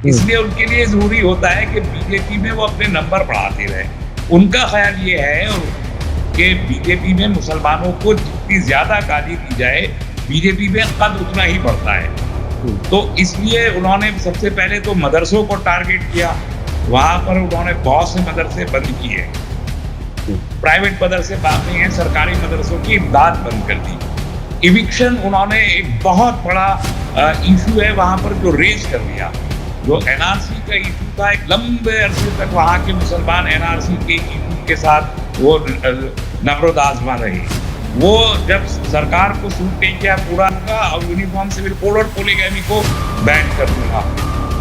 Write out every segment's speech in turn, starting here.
इसलिए उनके लिए ज़रूरी होता है कि बीजेपी में वो अपने नंबर बढ़ाते रहें। उनका ख़्याल ये है कि बीजेपी में मुसलमानों को जितनी ज़्यादा गाली दी जाए, बीजेपी में कद उतना ही बढ़ता है। हुँ, तो इसलिए उन्होंने सबसे पहले तो मदरसों को टारगेट किया। वहाँ पर उन्होंने बहुत से मदरसे बंद किए। हुँ, प्राइवेट मदरसे बात नहीं है, सरकारी मदरसों की इमदाद बंद कर दी। इविक्शन उन्होंने एक बहुत बड़ा इश्यू है वहाँ पर जो रेज़ कर दिया। जो एनआरसी का इश्यू था, एक लंबे अरसे तक वहाँ के मुसलमान एनआरसी के इश्यू के साथ वो नफरत आज़मा रहे। वो जब सरकार को सूट नहीं किया पूरा का और यूनिफ़ॉर्म सिविल कोड और पॉलीगैमी को बैन कर दूँगा।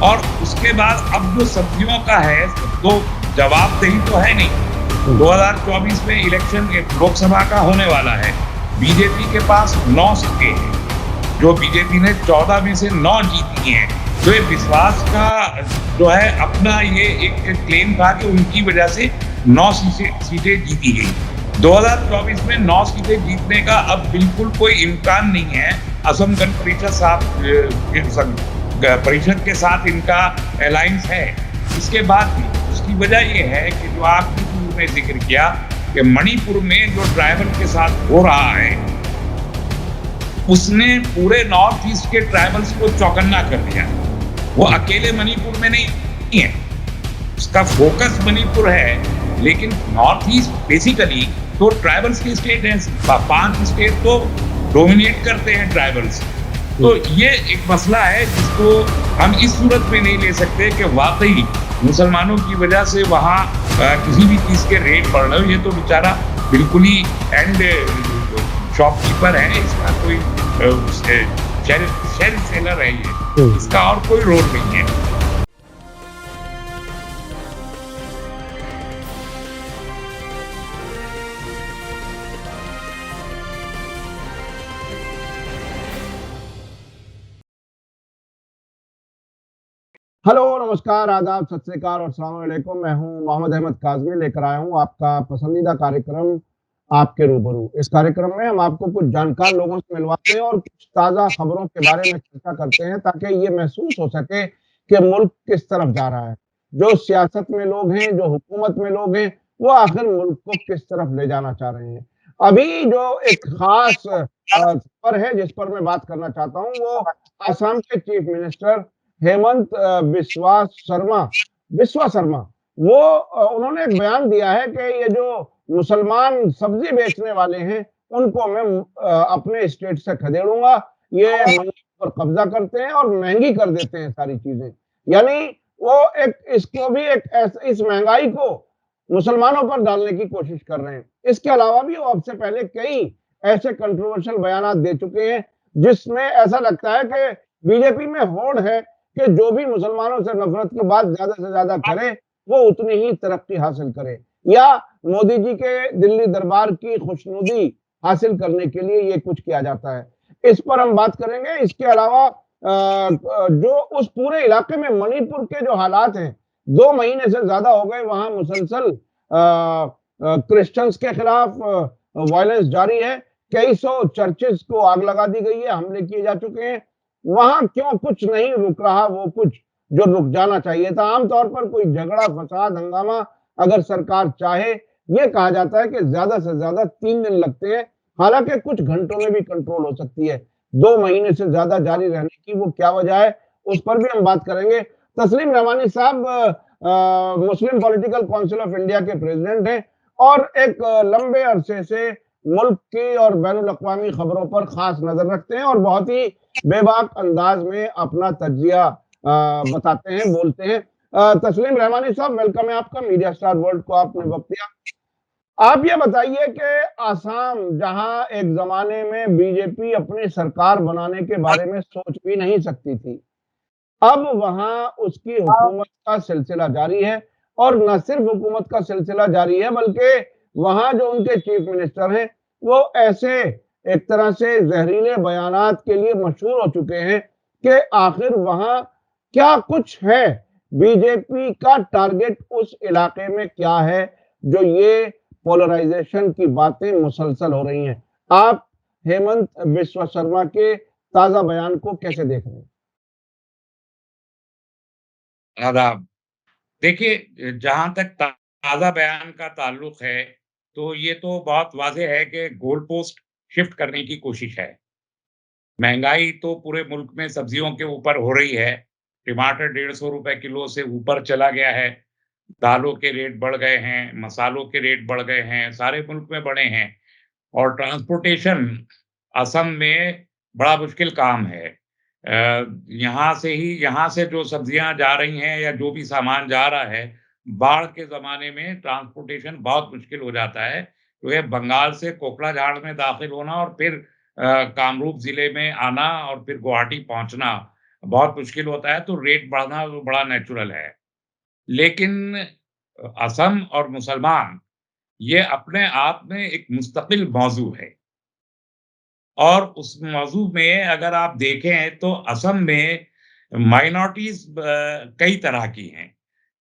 और उसके बाद अब जो सब्जियों का है, तो जवाबदेही तो है नहीं। हुँ, 2024 में इलेक्शन लोकसभा का होने वाला है। बीजेपी के पास 9 सीटें हैं, जो बीजेपी ने 14 में से 9 जीती हैं। तो ये विश्वास का जो है अपना ये एक क्लेम था कि उनकी वजह से 9 सीटें जीती गई। 2024 में 9 सीटें जीतने का अब बिल्कुल कोई इम्कान नहीं है। असम गण परिषद परिषद के साथ इनका अलायंस है। इसके बाद भी उसकी वजह ये है कि जो आपने शुरू में जिक्र किया कि मणिपुर में जो ट्राइबल के साथ हो रहा है, उसने पूरे नॉर्थ ईस्ट के ट्राइबल्स को चौकन्ना कर दिया। वो अकेले मणिपुर में नहीं है, उसका फोकस मणिपुर है, लेकिन नॉर्थ ईस्ट बेसिकली तो ट्राइबल्स की स्टेट है। 5 स्टेट तो डोमिनेट करते हैं ट्राइबल्स। हुँ, तो ये एक मसला है जिसको हम इस सूरत में नहीं ले सकते कि वाकई मुसलमानों की वजह से वहाँ किसी भी चीज़ के रेट बढ़ रहे हो। ये तो बेचारा बिल्कुल ही एंड शॉपकीपर है, इसका कोई शेल्फ सेलर है ये, हुँ। इसका और कोई रोल नहीं है। हेलो, नमस्कार, आदाब, सत श्री अकाल और अस्सलाम वालेकुम। मैं हूँ मोहम्मद अहमद काज़मी लेकर आया हूँ आपका पसंदीदा कार्यक्रम आपके रूबरू। इस कार्यक्रम में हम आपको कुछ जानकार लोगों से मिलवाते हैं और कुछ ताज़ा खबरों के बारे में चर्चा करते हैं ताकि ये महसूस हो सके कि मुल्क किस तरफ जा रहा है। जो सियासत में लोग हैं, जो हुकूमत में लोग हैं, वो आखिर मुल्क को किस तरफ ले जाना चाह रहे हैं। अभी जो एक ख़ास खबर है जिस पर मैं बात करना चाहता हूँ वो असम के चीफ मिनिस्टर हेमंत बिस्वा शर्मा वो उन्होंने एक बयान दिया है कि ये जो मुसलमान सब्जी बेचने वाले हैं उनको मैं अपने स्टेट से खदेड़ूंगा। ये मंडी पर कब्जा करते हैं और महंगी कर देते हैं सारी चीजें। यानी वो एक इसको भी एक इस महंगाई को मुसलमानों पर डालने की कोशिश कर रहे हैं। इसके अलावा भी वो अब से पहले कई ऐसे कंट्रोवर्शियल बयानात दे चुके हैं जिसमें ऐसा लगता है कि बीजेपी में होड़ है कि जो भी मुसलमानों से नफरत की बात ज्यादा से ज्यादा करे वो उतनी ही तरक्की हासिल करे या मोदी जी के दिल्ली दरबार की खुशनुदी हासिल करने के लिए ये कुछ किया जाता है। इस पर हम बात करेंगे। इसके अलावा जो उस पूरे इलाके में मणिपुर के जो हालात हैं, 2 महीने से ज़्यादा हो गए वहाँ मुसलसल क्रिश्चियंस के खिलाफ वायलेंस जारी है। कई सौ चर्चेज़ को आग लगा दी गई है, हमले किए जा चुके हैं। वहाँ क्यों कुछ नहीं रुक रहा वो कुछ जो रुक जाना चाहिए था। आम तौर पर कोई झगड़ा, फसाद, हंगामा अगर सरकार चाहे, ये कहा जाता है कि ज़्यादा से ज़्यादा 3 दिन लगते हैं, हालाँकि कुछ घंटों में भी कंट्रोल हो सकती है। 2 महीने से ज़्यादा जारी रहने की वो क्या वजह है, उस पर भी हम बात करेंगे। तस्लीम रहमानी साहब मुस्लिम पॉलिटिकल काउंसिल ऑफ इंडिया के प्रेज़िडेंट हैं और एक लंबे अरसे से मुल्क की और बैनुल-अक़वामी खबरों पर ख़ास नज़र रखते हैं और बहुत ही बेबाक अंदाज़ में अपना तज्ज़िया बताते हैं, बोलते हैं। तस्लीम रहमानी साहब, वेलकम है आपका मीडिया स्टार वर्ल्ड को आपने वक़्त दिया। आप ये बताइए कि आसाम जहाँ एक ज़माने में बीजेपी अपनी सरकार बनाने के बारे में सोच भी नहीं सकती थी, अब वहाँ उसकी हुकूमत का सिलसिला जारी है और न सिर्फ हुकूमत का सिलसिला जारी है बल्कि वहाँ जो उनके चीफ मिनिस्टर हैं, वो ऐसे एक तरह से ज़हरीले बयानात के लिए मशहूर हो चुके हैं कि आखिर वहाँ क्या कुछ है? बीजेपी का टारगेट उस इलाके में क्या है, जो ये पोलराइज़ेशन की बातें मुसलसल हो रही हैं? आप हेमंत बिस्वा शर्मा के ताज़ा बयान को कैसे देख रहे हैं? आदाब। देखिए, जहाँ तक ताज़ा बयान का ताल्लुक है, तो ये तो बहुत वाज़ेह है कि गोल पोस्ट शिफ्ट करने की कोशिश है। महँगाई तो पूरे मुल्क में सब्जियों के ऊपर हो रही है। टमाटर ₹150 किलो से ऊपर चला गया है। दालों के रेट बढ़ गए हैं, मसालों के रेट बढ़ गए हैं, सारे मुल्क में बढ़े हैं। और ट्रांसपोर्टेशन असम में बड़ा मुश्किल काम है। यहाँ से जो सब्जियाँ जा रही हैं या जो भी सामान जा रहा है, बाढ़ के ज़माने में ट्रांसपोर्टेशन बहुत मुश्किल हो जाता है। तो ये बंगाल से कोकड़ाझाड़ में दाखिल होना और फिर कामरूप ज़िले में आना और फिर गुवाहाटी पहुँचना बहुत मुश्किल होता है, तो रेट बढ़ना तो बड़ा नेचुरल है। लेकिन असम और मुसलमान ये अपने आप में एक मुस्तकिल मौज़ू है। और उस मौज़ू में अगर आप देखें तो असम में माइनॉरिटीज़ कई तरह की हैं।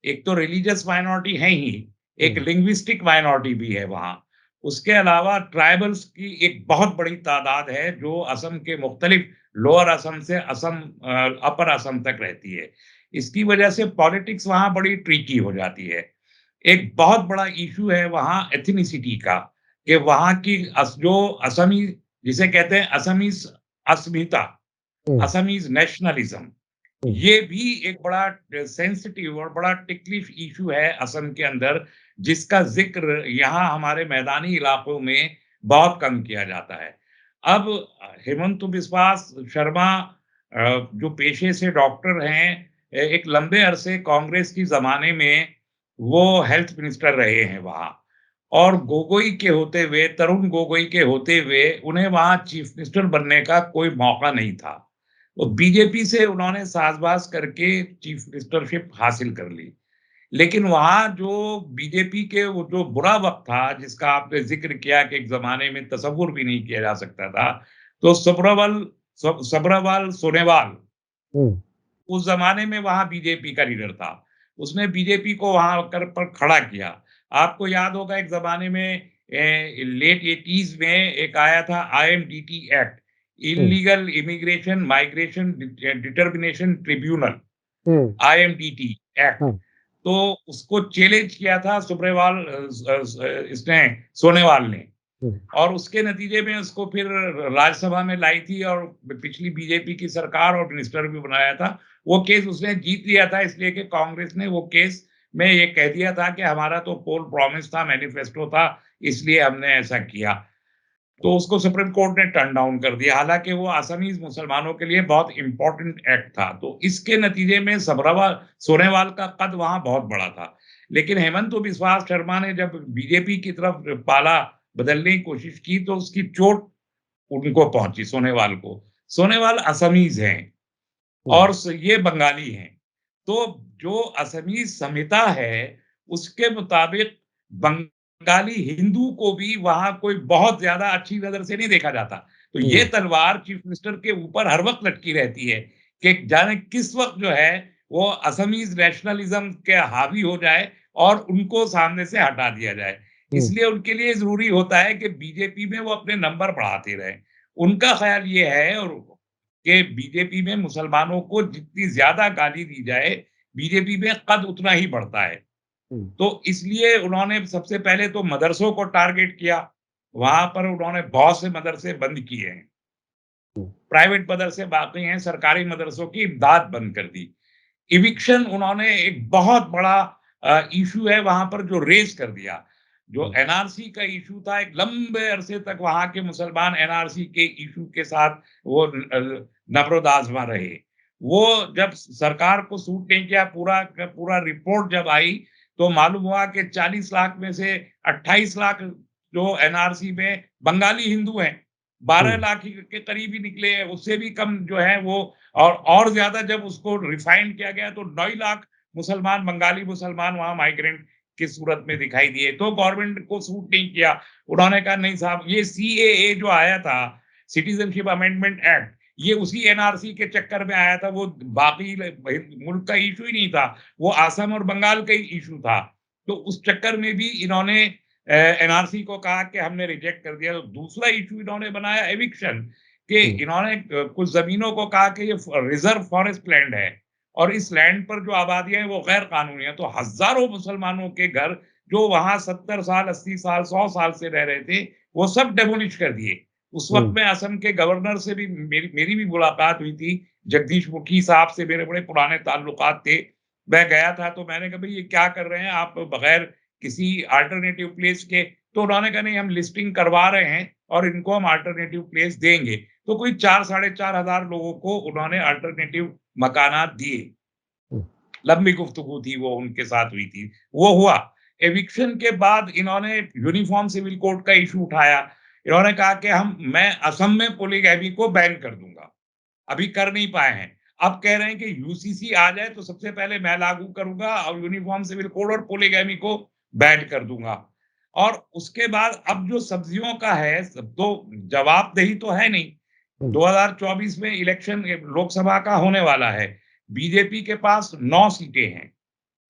एक तो रिलीजियस माइनॉरिटी है ही, एक हुँ, लिंग्विस्टिक माइनॉरिटी भी है वहाँ। उसके अलावा ट्राइबल्स की एक बहुत बड़ी तादाद है जो असम के मुख्तलिफ लोअर असम से अपर असम तक रहती है। इसकी वजह से पॉलिटिक्स वहाँ बड़ी ट्रिकी हो जाती है। एक बहुत बड़ा इश्यू है वहाँ एथनिसिटी का, कि वहाँ की जो असमी जिसे कहते हैं असमीज़ अस्मिता, हुँ, असमीज़ नेशनलिज़्म, हुँ, ये भी एक बड़ा सेंसिटिव और बड़ा टिकलिश इश्यू है असम के अंदर, जिसका ज़िक्र यहाँ हमारे मैदानी इलाकों में बहुत कम किया जाता है। अब हेमंत बिस्वास शर्मा जो पेशे से डॉक्टर हैं, एक लंबे अरसे कांग्रेस की ज़माने में वो हेल्थ मिनिस्टर रहे हैं वहाँ। और गोगोई के होते हुए, तरुण गोगोई के होते हुए उन्हें वहाँ चीफ मिनिस्टर बनने का कोई मौका नहीं था। तो बीजेपी से उन्होंने साज़बाज़ करके चीफ मिनिस्टरशिप हासिल कर ली। लेकिन वहाँ जो बीजेपी के वो जो बुरा वक़्त था, जिसका आपने ज़िक्र किया कि एक ज़माने में तसव्वुर भी नहीं किया जा सकता था, तो सब्रवाल सोनेवाल हुँ, उस ज़माने में वहाँ बीजेपी का लीडर था। उसने बीजेपी को वहाँ कर पर खड़ा किया। आपको याद होगा एक ज़माने में लेट 80s में एक आया था आईएमडीटी एक्ट, हुँ, illegal immigration migration determination tribunal, हुँ, आईएमडीटी एक्ट। हाँ, तो उसको चैलेंज किया था सुब्रवाल अ, स स इसने सोनेवाल ने। हुँ, और उसके नतीजे में उसको फिर राज्यसभा में लाई थी और पिछली बीजेपी की सरकार और मिनिस्टर भी बनाया था। वो केस उसने जीत लिया था इसलिए कि कांग्रेस ने वो केस में ये कह दिया था कि हमारा तो पोल प्रॉमिस था, मैनिफेस्टो था, इसलिए हमने ऐसा किया। तो उसको सुप्रीम कोर्ट ने टर्न डाउन कर दिया। हालाँकि वो असमीज़ मुसलमानों के लिए बहुत इम्पोर्टेंट एक्ट था। तो इसके नतीजे में सोनेवाल का कद वहाँ बहुत बड़ा था। लेकिन हेमंत बिस्वा शर्मा ने जब बीजेपी की तरफ पाला बदलने की कोशिश की तो उसकी चोट उनको पहुँची सोनेवाल को। सोनेवाल असमीज़ हैं हुँ, और ये बंगाली हैं। तो जो असमीज़ संहिता है, उसके मुताबिक बंगाली हिंदू को भी वहाँ कोई बहुत ज़्यादा अच्छी नज़र से नहीं देखा जाता। तो ये हुँ, तलवार चीफ मिनिस्टर के ऊपर हर वक़्त लटकी रहती है कि जाने किस वक़्त जो है वो असमीज़ नेशनलिज़्म के हावी हो जाए और उनको सामने से हटा दिया जाए। हुँ, इसलिए उनके लिए ज़रूरी होता है कि बीजेपी में वो अपने नंबर बढ़ाते रहें। उनका ख़्याल ये है और कि बीजेपी में मुसलमानों को जितनी ज़्यादा गाली दी जाए, बीजेपी में कद उतना ही बढ़ता है। हुँ, तो इसलिए उन्होंने सबसे पहले तो मदरसों को टारगेट किया। वहाँ पर उन्होंने बहुत से मदरसे बंद किए हैं। हुँ, प्राइवेट मदरसे बाकी हैं, सरकारी मदरसों की इमदाद बंद कर दी। इविक्शन उन्होंने एक बहुत बड़ा इश्यू है वहाँ पर जो रेज़ कर दिया। जो हुँ, एनआरसी का इश्यू था, एक लंबे अरसे तक वहाँ के मुसलमान एनआरसी के इश्यू के साथ वो नब्रो-दाज़मा रहे। वो जब सरकार को सूट नहीं किया, पूरा का पूरा रिपोर्ट जब आई, तो मालूम हुआ कि 40 लाख में से 28 लाख जो एनआरसी में बंगाली हिंदू हैं। 12 हुँ, लाख ही के करीब ही निकले हैं, उससे भी कम जो है वो और ज़्यादा जब उसको रिफाइन किया गया तो 2.5 लाख मुसलमान, बंगाली मुसलमान वहाँ माइग्रेंट की सूरत में दिखाई दिए, तो गवर्नमेंट को सूट नहीं किया। उन्होंने कहा नहीं साहब ये सीएए जो आया था, सिटीज़नशिप अमेंडमेंट एक्ट, ये उसी एनआरसी के चक्कर में आया था, वो बाकी मुल्क का इश्यू ही नहीं था, वो असम और बंगाल का ही इश्यू था। तो उस चक्कर में भी इन्होंने एनआरसी को कहा कि हमने रिजेक्ट कर दिया। तो दूसरा इश्यू इन्होंने बनाया एविक्शन, कि हुँ, इन्होंने कुछ ज़मीनों को कहा कि ये फ रिज़र्व फॉरेस्ट लैंड है और इस लैंड पर जो आबादियां हैं वो गैर कानूनी है, तो हजारों मुसलमानों के घर जो वहां 70 साल, 80 साल, 100 साल से रह रहे थे, वो सब डेमोलिश कर दिए। उस वक्त हुँ, में असम के गवर्नर से भी मेरी भी मुलाकात हुई थी। जगदीश मुखी साहब से मेरे बड़े पुराने ताल्लुकात थे। मैं गया था तो मैंने कहा, भाई ये क्या कर रहे हैं आप बगैर किसी अल्टरनेटिव प्लेस के? तो उन्होंने कहा, नहीं हम लिस्टिंग करवा रहे हैं और इनको हम अल्टरनेटिव प्लेस देंगे। तो कोई 4 साढ़े 4 हज़ार लोगों को उन्होंने अल्टरनेटिव मकानात दिए। हुँ, लंबी गुफ्तगू थी वो उनके साथ हुई थी। वो हुआ। एविक्शन के बाद इन्होंने यूनिफॉर्म सिविल कोड का इश्यू उठाया। इन्होंने कहा कि मैं असम में पॉलीगैमी को बैन कर दूँगा। अभी कर नहीं पाए हैं। अब कह रहे हैं कि यूसीसी आ जाए तो सबसे पहले मैं लागू करूँगा और यूनिफॉर्म सिविल कोड और पॉलीगैमी को बैन कर दूँगा। और उसके बाद अब जो सब्जियों का है, सब तो जवाबदेही तो है नहीं। हुँ, 2024 में इलेक्शन लोकसभा का होने वाला है। बीजेपी के पास 9 सीटें हैं।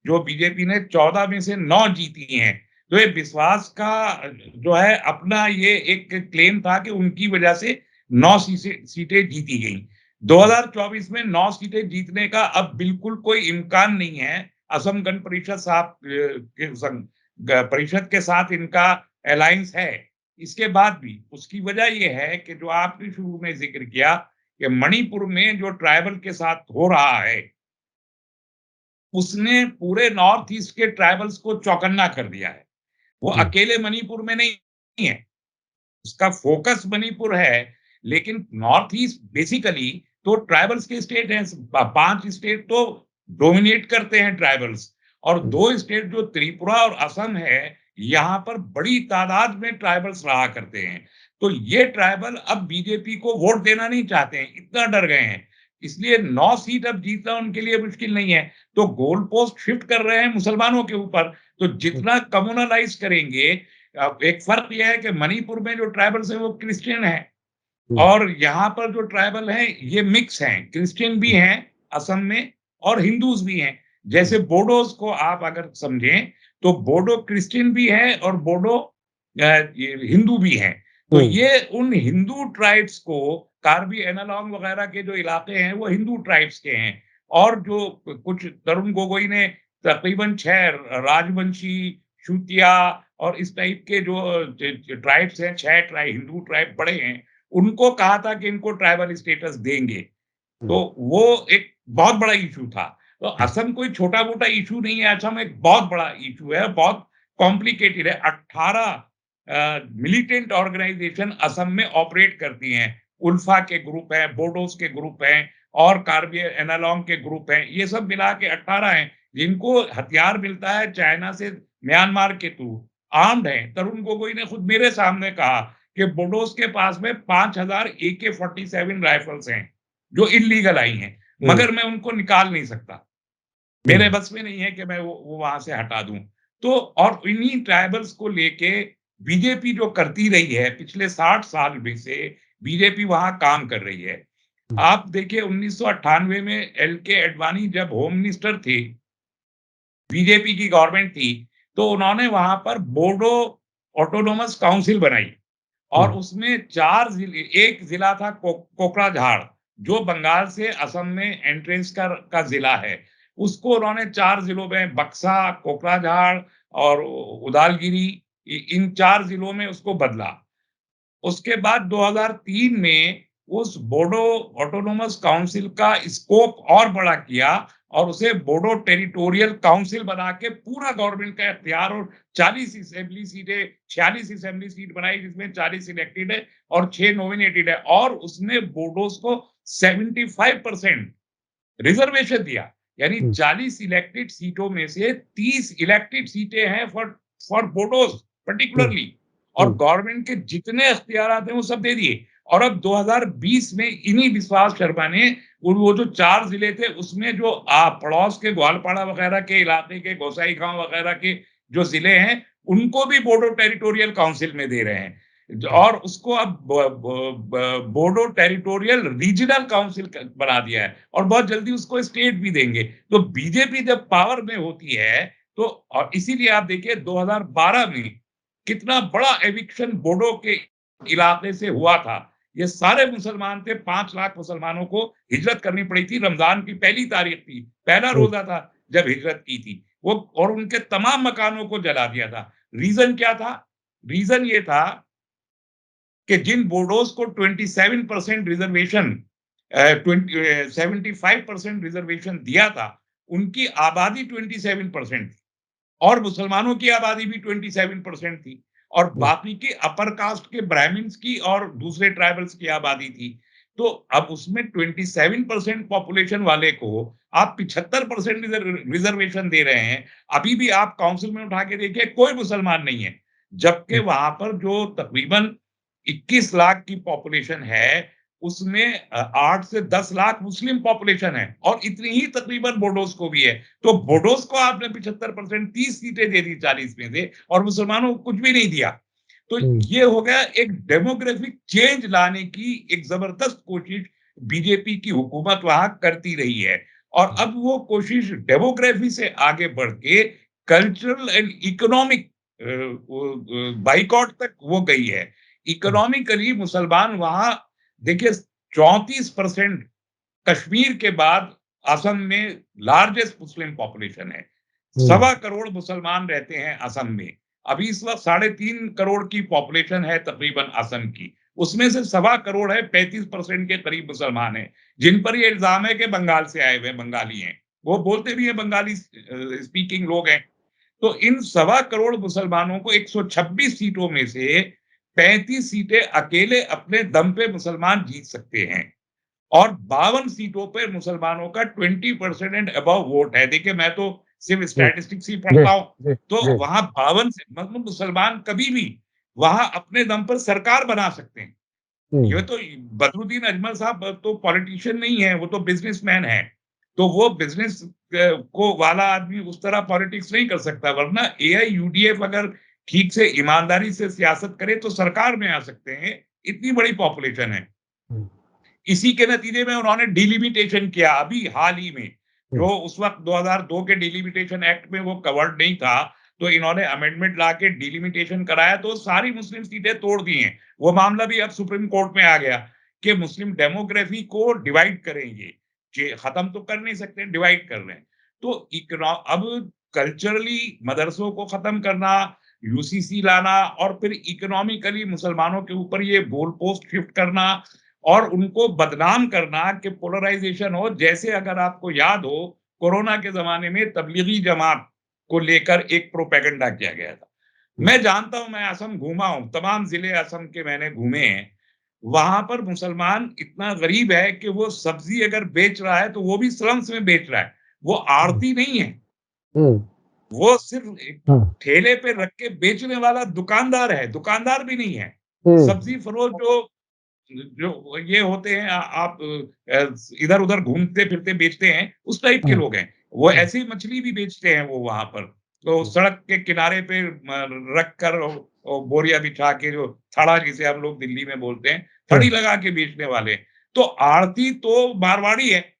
जो बीजेपी ने 14 में से 9 जीती हैं। तो ये विश्वास का जो है अपना ये एक क्लेम था कि उनकी वजह से 9 सीटें जीती गईं। हुँ, 2024 में 9 सीटें जीतने का अब बिल्कुल कोई इम्कान नहीं है। असम गण परिषद साहब के संग ग परिषद के साथ इनका अलायंस है। इसके बाद भी उसकी वजह ये है कि जो आपने शुरू में ज़िक्र किया कि मणिपुर में जो ट्राइबल के साथ हो रहा है, उसने पूरे नॉर्थ ईस्ट के ट्राइबल्स को चौकन्ना कर दिया है। वो हुँ, अकेले मणिपुर में नहीं है, उसका फोकस मणिपुर है, लेकिन नॉर्थ ईस्ट बेसिकली तो ट्राइबल्स के स्टेट हैं। 5 स्टेट तो डोमिनेट करते हैं ट्राइबल्स, और हुँ, 2 स्टेट जो त्रिपुरा और असम है, यहाँ पर बड़ी तादाद में ट्राइबल्स रहा करते हैं। तो ये ट्राइबल अब बीजेपी को वोट देना नहीं चाहते हैं, इतना डर गए हैं। इसलिए 9 सीट अब जीतना उनके लिए मुश्किल नहीं है। तो गोल पोस्ट शिफ्ट कर रहे हैं मुसलमानों के ऊपर। तो हुँ, जितना कम्युनलाइज़ करेंगे, एक फ़र्क ये है कि मणिपुर में जो ट्राइबल्स हैं वो क्रिश्चियन हैं, हुँ, और यहाँ पर जो ट्राइबल हैं ये मिक्स हैं, क्रिश्चियन भी हैं असम में और हिंदूज़ भी हैं। हुँ, जैसे बोडोज़ को आप अगर समझें, तो बोडो क्रिश्चियन भी है और बोडो ये हिंदू भी हैं। तो हुँ, ये उन हिंदू ट्राइब्स को, कार्बी एनालॉन्ग वगैरह के जो इलाके हैं वो हिंदू ट्राइब्स के हैं। और जो कुछ तरुण गोगोई ने तकरीबन 6 राजवंशी, शूटिया और इस टाइप के जो ट्राइब्स हैं, 6 हिंदू ट्राइब बड़े हैं, उनको कहा था कि इनको ट्राइबल स्टेटस देंगे। हुँ, तो वो एक बहुत बड़ा इश्यू था। तो हुँ, असम कोई छोटा-मोटा इश्यू नहीं है, असम एक बहुत बड़ा इश्यू है, बहुत कॉम्प्लिकेटेड है। 18 मिलिटेंट ऑर्गनाइज़ेशन असम में ऑपरेट करती हैं। उल्फा के ग्रुप हैं, बोडोस के ग्रुप हैं और कार्बी एनालॉन्ग के ग्रुप हैं। ये सब मिला के 18 हैं, जिनको हथियार मिलता है चाइना से, म्यांमार के थ्रू, आर्म्ड हैं। तरुण गोगोई ने खुद मेरे सामने कहा कि बोडोस के पास में 5000 AK-47 राइफल्स हैं। जो इल्लीगल आई हैं, हुँ, मगर मैं उनको निकाल नहीं सकता। मेरे हुँ, बस में नहीं है कि मैं वो वहाँ से हटा दूँ। तो और इन्हीं ट्राइबल्स को लेके बीजेपी जो करती रही है, पिछले 60 साल में से बीजेपी वहाँ काम कर रही है। हुँ, आप देखिए 1998 में एलके एडवाणी जब होम मिनिस्टर थे, बीजेपी की गवर्नमेंट थी, तो उन्होंने वहाँ पर बोडो ऑटोनोमस काउंसिल बनाई। और हुँ, उसमें 4 ज़िले, एक ज़िला था कोकराझार, जो बंगाल से असम में एंट्रेंस का ज़िला है। उसको उन्होंने 4 ज़िलों में बक्सा, कोकराझार और उदालगिरी, इन 4 ज़िलों में उसको बदला। उसके बाद 2003 में उस बोडो ऑटोनोमस काउंसिल का स्कोप और बड़ा किया और उसे बोडो टेरिटोरियल काउंसिल बना के पूरा गवर्नमेंट का इख्तियार, और 40 असेंबली सीटें, 46 असेंबली सीट बनाई, जिसमें 40 इलेक्टेड है और 6 नॉमिनेटेड है, और उसने बोडोस को 75% रिजर्वेशन दिया। यानी हुँ, 40 इलेक्टेड सीटों में से 30 इलेक्टेड सीटें हैं फॉर बोडोस हुँ, पर्टिकुलरली, और हुँ, गवर्नमेंट के जितने इख्तियारात हैं वो सब दे दिए। और अब 2020 में इन्हीं विश्वास शर्मा ने वो जो 4 जिले थे उसमें जो पड़ोस के ग्वालपाड़ा वगैरह के इलाके के गोसाईगांव वगैरह के जो जिले हैं, उनको भी बोडो टेरिटोरियल काउंसिल में दे रहे हैं। हुँ, और उसको अब बोडो टेरिटोरियल रीजनल काउंसिल बना दिया है, और बहुत जल्दी उसको स्टेट भी देंगे। तो बीजेपी जब पावर में होती है, तो और इसीलिए आप देखिए 2012 में कितना बड़ा एविक्शन बोडो के इलाके से हुआ था। ये सारे मुसलमान थे, 5 लाख मुसलमानों को हिजरत करनी पड़ी थी, रमज़ान की पहली तारीख थी, पहला रोज़ा था जब हिजरत की थी। वो और उनके तमाम मकानों को जला दिया था। रीज़न क्या था? रीज़न ये था कि जिन बोडोज़ को 27% रिज़र्वेशन 75% रिज़र्वेशन दिया था, उनकी आबादी 27% थी और मुसलमानों की आबादी भी 27% थी और बाकी की अपर कास्ट के ब्राह्मण्स की और दूसरे ट्राइबल्स की आबादी थी। तो अब उसमें 27% पॉपुलेशन वाले को आप 75% रिज़र्वेशन दे रहे हैं। अभी भी आप काउंसिल में उठा के देखिए, कोई मुसलमान नहीं है। जबकि वहाँ पर जो तकरीबन 21 लाख की पॉपुलेशन है, उसमें 8 से 10 लाख मुस्लिम पॉपुलेशन है और इतनी ही तकरीबन बोडोज़ को भी है। तो बोडोज़ को आपने 75% 30 सीटें दे दी 40 में से और मुसलमानों को कुछ भी नहीं दिया। तो ये हो गया एक डेमोग्राफिक चेंज लाने की एक ज़बरदस्त कोशिश बीजेपी की हुकूमत वहाँ करती रही है और अब वो कोशिश डेमोग्राफी से आगे बढ़ के कल्चरल एंड इकोनॉमिक बायकॉट तक वो गई है। इकोनॉमिकली मुसलमान वहाँ देखिए 34% कश्मीर के बाद असम में लार्जेस्ट मुस्लिम पॉपुलेशन है। 1.25 करोड़ मुसलमान रहते हैं असम में। अभी इस वक़्त 3.5 करोड़ की पॉपुलेशन है तकरीबन असम की। उसमें से 1.25 करोड़ है, 35% के करीब मुसलमान हैं, जिन पर ये इल्ज़ाम है कि बंगाल से आए हुए हैं, बंगाली हैं। वो बोलते भी हैं बंगाली स्पीकिंग लोग हैं। तो इन 1.25 करोड़ मुसलमानों को 126 सीटों में से 35 सीटें अकेले अपने दम पे मुसलमान जीत सकते हैं और 52 सीटों पे मुसलमानों का 20% एंड अबव वोट है। देखिए मैं तो सिर्फ स्टैटिस्टिक्स ही जी, पढ़ता हूँ, जी, तो जी। वहाँ 52 से मतलब मुसलमान कभी भी वहाँ अपने दम पर सरकार बना सकते हैं। ये हुँ, तो बदरुद्दीन अजमल साहब तो पॉलिटिशियन नहीं है, वो तो बिज़नेसमैन है। तो वो बिज़नेस को वाला आदमी उस तरह पॉलिटिक्स नहीं कर सकता, वरना एआईयूडीएफ अगर ठीक से ईमानदारी से सियासत करे तो सरकार में आ सकते हैं, इतनी बड़ी पॉपुलेशन है। हुँ, इसी के नतीजे में उन्होंने डिलिमिटेशन किया अभी हाल ही में, हुँ, जो उस वक़्त 2002 के डिलिमिटेशन एक्ट में वो कवर्ड नहीं था, तो इन्होंने अमेंडमेंट लाके डिलिमिटेशन कराया तो सारी मुस्लिम सीटें तोड़ दी हैं। वो मामला भी अब सुप्रीम कोर्ट में आ गया कि मुस्लिम डेमोग्राफी को डिवाइड करेंगे। जे खत्म तो कर नहीं सकते, डिवाइड कर रहे हैं। तो इकनो अब कल्चरली मदरसों को खत्म करना, यूसीसी लाना और फिर इकोनॉमिकली मुसलमानों के ऊपर ये गोल पोस्ट शिफ्ट करना और उनको बदनाम करना कि पोलराइजेशन हो। जैसे अगर आपको याद हो, कोरोना के ज़माने में तबलीगी जमात को लेकर एक प्रोपेगेंडा किया गया था। हुँ, मैं जानता हूँ, मैं असम घूमा हूँ, तमाम ज़िले असम के मैंने घूमे हैं। वहाँ पर मुसलमान इतना गरीब है कि वो सब्ज़ी अगर बेच रहा है, तो वो भी स्लम्स में बेच रहा है। वो हुँ, आढ़ती नहीं है, हुँ, वो सिर्फ़ एक हाँ, ठेले पे रख के बेचने वाला दुकानदार है, दुकानदार भी नहीं है। हुँ, सब्ज़ी फरोश जो जो ये होते हैं आप इधर-उधर घूमते-फिरते बेचते हैं, उस टाइप के हाँ, लोग हैं। वो हाँ, ऐसी ही मछली भी बेचते हैं वो वहाँ पर। तो हुँ, सड़क के किनारे पे रख कर बोरिया बिछा के जो थड़ा जिसे हम लोग दिल्ली में बोलते हैं, हाँ, थड़ी लगा के बेचने वाले। तो आढ़ती तो मारवाड़ी है,